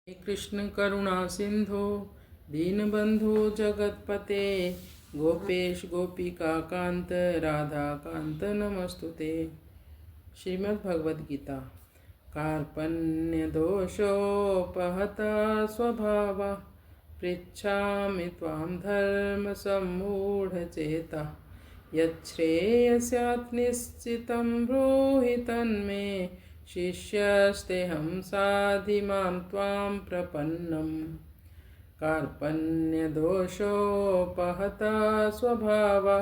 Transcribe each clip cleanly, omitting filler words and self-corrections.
हे कृष्ण करुणा सिंधु दीनबंधु जगतपते गोपेश गोपिका कांत राधा कांत नमस्तुते। श्रीमद् भगवद गीता। कार्पण्य दोषोपहता स्वभाव पृच्छामि त्वां धर्म सम्मूढ़चेता यच्छ्रेयस्यात् निश्चितं ब्रूहि तन्मे शिष्यस्तेऽहं साधिमां त्वां प्रपन्नम्। कार्पण्यदोषोपहता स्वभावा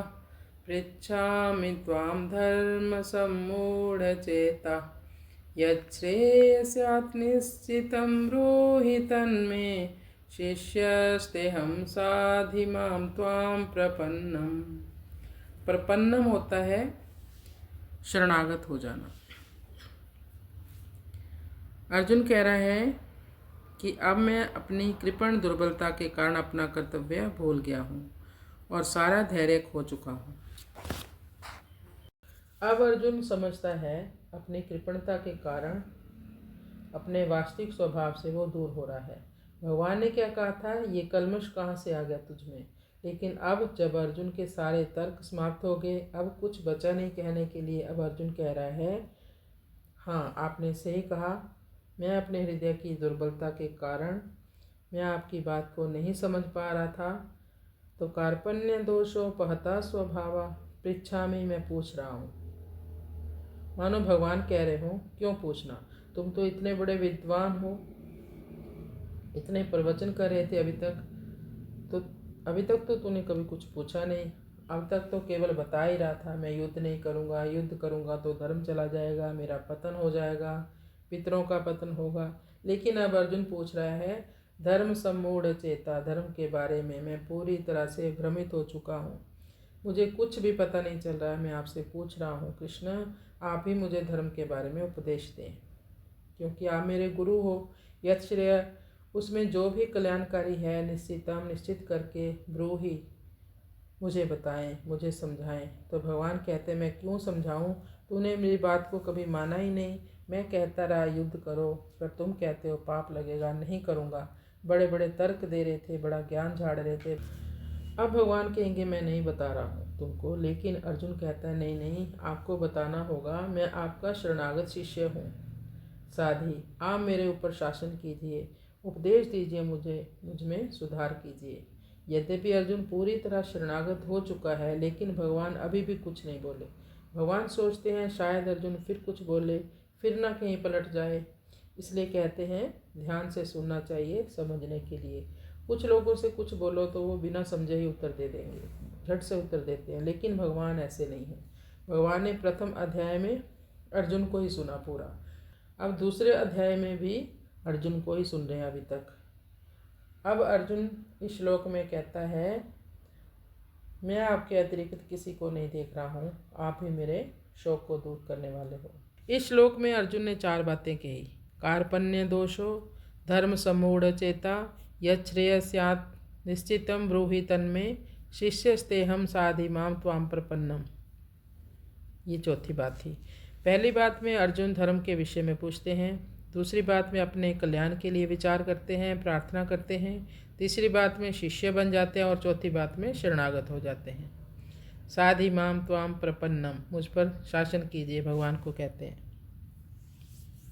पृच्छामि त्वां धर्म सम्मूढ़चेता यच्छ्रेयस्यात् निश्चितं ब्रूहि तन्मे शिष्यस्तेऽहं साधिमां त्वां प्रपन्नम्। प्रपन्नम होता है शरणागत हो जाना। अर्जुन कह रहा है कि अब मैं अपनी कृपण दुर्बलता के कारण अपना कर्तव्य भूल गया हूँ और सारा धैर्य खो चुका हूँ। अब अर्जुन समझता है अपनी कृपणता के कारण अपने वास्तविक स्वभाव से वो दूर हो रहा है। भगवान ने क्या कहा था, ये कल्मश कहाँ से आ गया तुझ में। लेकिन अब जब अर्जुन के सारे तर्क समाप्त हो गए, अब कुछ बचा नहीं कहने के लिए। अब अर्जुन कह रहा है, हाँ आपने सही कहा, मैं अपने हृदय की दुर्बलता के कारण मैं आपकी बात को नहीं समझ पा रहा था। तो कार्पण्य दोषोपहता स्वभावा पृच्छामि, मैं पूछ रहा हूँ। मानो भगवान कह रहे हो, क्यों पूछना, तुम तो इतने बड़े विद्वान हो, इतने प्रवचन कर रहे थे अभी तक तो तूने कभी कुछ पूछा नहीं। अब तक तो केवल बता ही रहा था, मैं युद्ध नहीं करूँगा, युद्ध करूँगा तो धर्म चला जाएगा, मेरा पतन हो जाएगा, पितरों का पतन होगा। लेकिन अब अर्जुन पूछ रहा है, धर्म सम्मूढ़ चेता, धर्म के बारे में मैं पूरी तरह से भ्रमित हो चुका हूँ, मुझे कुछ भी पता नहीं चल रहा है। मैं आपसे पूछ रहा हूँ कृष्ण, आप ही मुझे धर्म के बारे में उपदेश दें, क्योंकि आप मेरे गुरु हो। यत् श्रेय, उसमें जो भी कल्याणकारी है, निश्चितम, निश्चित करके ब्रूहि, मुझे बताएं, मुझे समझाएं। तो भगवान कहते, मैं क्यों समझाऊं, तूने मेरी बात को कभी माना ही नहीं। मैं कहता रहा युद्ध करो, पर तुम कहते हो पाप लगेगा, नहीं करूँगा। बड़े बड़े तर्क दे रहे थे, बड़ा ज्ञान झाड़ रहे थे। अब भगवान कहेंगे मैं नहीं बता रहा हूँ तुमको। लेकिन अर्जुन कहता है, नहीं नहीं, आपको बताना होगा, मैं आपका शरणागत शिष्य हूँ। साधी, आप मेरे ऊपर शासन कीजिए, उपदेश दीजिए, मुझ में सुधार कीजिए। यद्यपि अर्जुन पूरी तरह शरणागत हो चुका है, लेकिन भगवान अभी भी कुछ नहीं बोले। भगवान सोचते हैं शायद अर्जुन फिर कुछ बोले, फिर ना कहीं पलट जाए, इसलिए कहते हैं ध्यान से सुनना चाहिए समझने के लिए। कुछ लोगों से कुछ बोलो तो वो बिना समझे ही उत्तर दे देंगे, झट से उत्तर देते हैं। लेकिन भगवान ऐसे नहीं हैं। भगवान ने प्रथम अध्याय में अर्जुन को ही सुना पूरा, अब दूसरे अध्याय में भी अर्जुन को ही सुन रहे हैं अभी तक। अब अर्जुन इस श्लोक में कहता है, मैं आपके अतिरिक्त किसी को नहीं देख रहा हूँ, आप ही मेरे शोक को दूर करने वाले हो। इस श्लोक में अर्जुन ने 4 बातें कही। कार्पण्य दोषो धर्म सम्मूढ़ चेता यच्छ्रेयस्यात् निश्चितम ब्रूहि तन्मे शिष्यस्तेहम साधिमां त्वां प्रपन्नम। ये चौथी बात थी। पहली बात में अर्जुन धर्म के विषय में पूछते हैं, दूसरी बात में अपने कल्याण के लिए विचार करते हैं, प्रार्थना करते हैं, तीसरी बात में शिष्य बन जाते हैं और चौथी बात में शरणागत हो जाते हैं। साधि माम त्वाम प्रपन्नम, मुझ पर शासन कीजिए, भगवान को कहते हैं।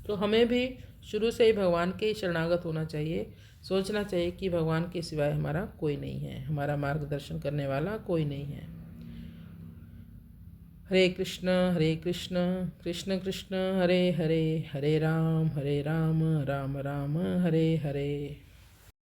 तो हमें भी शुरू से ही भगवान के ही शरणागत होना चाहिए, सोचना चाहिए कि भगवान के सिवाय हमारा कोई नहीं है, हमारा मार्गदर्शन करने वाला कोई नहीं है। हरे कृष्ण कृष्ण कृष्ण हरे हरे, हरे राम राम राम हरे हरे।